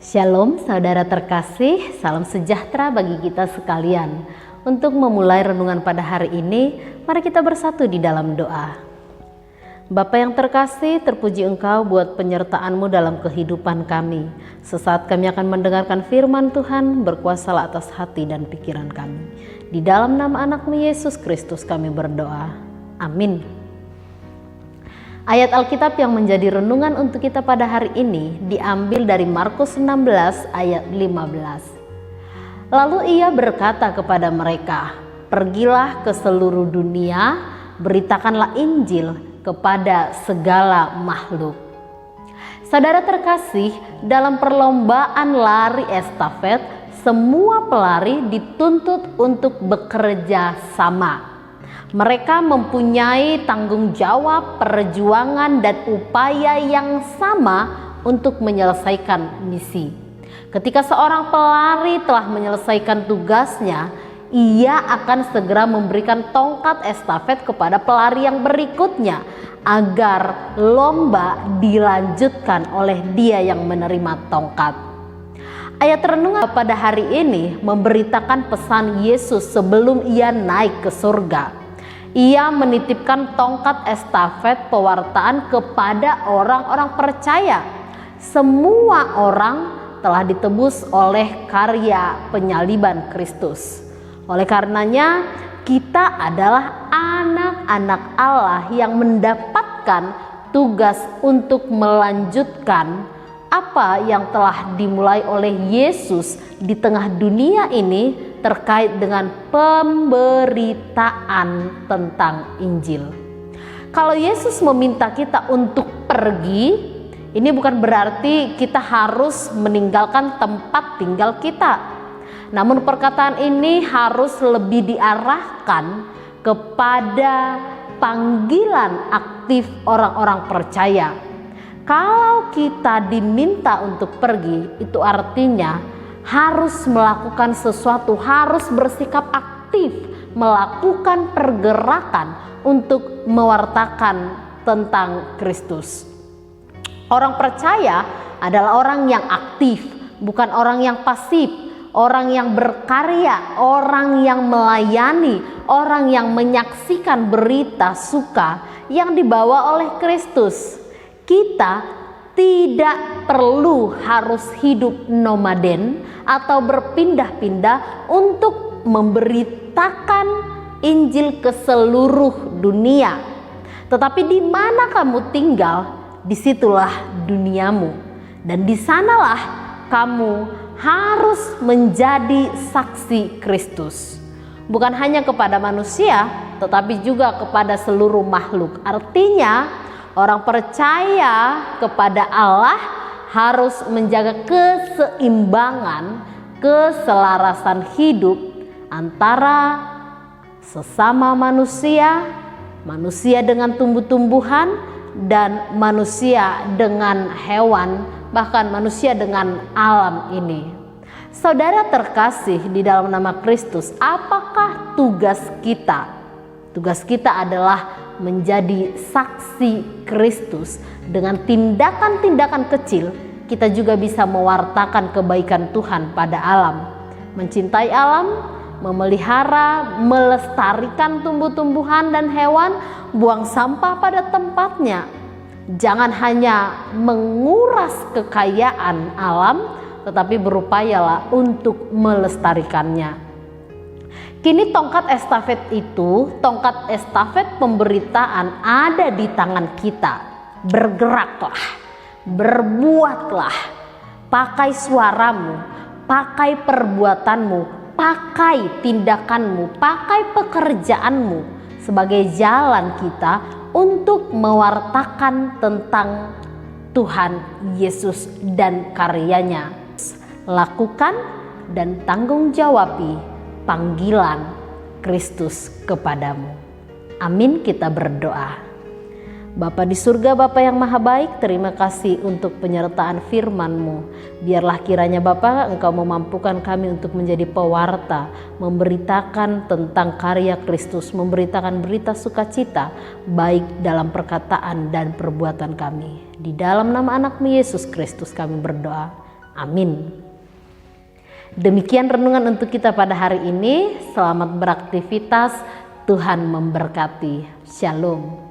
Shalom saudara terkasih, salam sejahtera bagi kita sekalian. Untuk memulai renungan pada hari ini, mari kita bersatu di dalam doa. Bapa yang terkasih, terpuji Engkau buat penyertaan-Mu dalam kehidupan kami. Sesaat kami akan mendengarkan firman Tuhan, berkuasalah atas hati dan pikiran kami. Di dalam nama anak-Mu Yesus Kristus kami berdoa. Amin. Ayat Alkitab yang menjadi renungan untuk kita pada hari ini diambil dari Markus 16 ayat 15. Lalu ia berkata kepada mereka, "Pergilah ke seluruh dunia, beritakanlah Injil kepada segala makhluk." Saudara terkasih, dalam perlombaan lari estafet, semua pelari dituntut untuk bekerja sama. Mereka mempunyai tanggung jawab, perjuangan, dan upaya yang sama untuk menyelesaikan misi. Ketika seorang pelari telah menyelesaikan tugasnya, ia akan segera memberikan tongkat estafet kepada pelari yang berikutnya agar lomba dilanjutkan oleh dia yang menerima tongkat. Ayat renungan pada hari ini memberitakan pesan Yesus sebelum ia naik ke surga. Ia menitipkan tongkat estafet pewartaan kepada orang-orang percaya. Semua orang telah ditebus oleh karya penyaliban Kristus. Oleh karenanya, kita adalah anak-anak Allah yang mendapatkan tugas untuk melanjutkan apa yang telah dimulai oleh Yesus di tengah dunia ini terkait dengan pemberitaan tentang Injil. Kalau Yesus meminta kita untuk pergi, ini bukan berarti kita harus meninggalkan tempat tinggal kita. Namun perkataan ini harus lebih diarahkan kepada panggilan aktif orang-orang percaya. Kalau kita diminta untuk pergi, itu artinya harus melakukan sesuatu, harus bersikap aktif, melakukan pergerakan untuk mewartakan tentang Kristus. Orang percaya adalah orang yang aktif, bukan orang yang pasif, orang yang berkarya, orang yang melayani, orang yang menyaksikan berita suka yang dibawa oleh Kristus. Kita tidak perlu harus hidup nomaden atau berpindah-pindah untuk memberitakan Injil ke seluruh dunia. Tetapi di mana kamu tinggal, disitulah duniamu. Dan di sanalah kamu harus menjadi saksi Kristus. Bukan hanya kepada manusia, tetapi juga kepada seluruh makhluk. Artinya, orang percaya kepada Allah harus menjaga keseimbangan, keselarasan hidup antara sesama manusia, manusia dengan tumbuh-tumbuhan, dan manusia dengan hewan, bahkan manusia dengan alam ini. Saudara terkasih di dalam nama Kristus, apakah tugas kita? Tugas kita adalah menjadi saksi Kristus. Dengan tindakan-tindakan kecil, kita juga bisa mewartakan kebaikan Tuhan pada alam. Mencintai alam, memelihara, melestarikan tumbuh-tumbuhan dan hewan, buang sampah pada tempatnya. Jangan hanya menguras kekayaan alam, tetapi berupayalah untuk melestarikannya. Kini tongkat estafet itu, tongkat estafet pemberitaan ada di tangan kita. Bergeraklah, berbuatlah, pakai suaramu, pakai perbuatanmu, pakai tindakanmu, pakai pekerjaanmu sebagai jalan kita untuk mewartakan tentang Tuhan Yesus dan karyanya. Lakukan dan tanggung jawabi panggilan Kristus kepadamu. Amin, kita berdoa. Bapa di surga, Bapa yang maha baik, terima kasih untuk penyertaan firman-Mu. Biarlah kiranya Bapa, Engkau memampukan kami untuk menjadi pewarta, memberitakan tentang karya Kristus, memberitakan berita sukacita, baik dalam perkataan dan perbuatan kami. Di dalam nama anak-Mu Yesus Kristus kami berdoa. Amin. Demikian renungan untuk kita pada hari ini. Selamat beraktivitas. Tuhan memberkati. Shalom.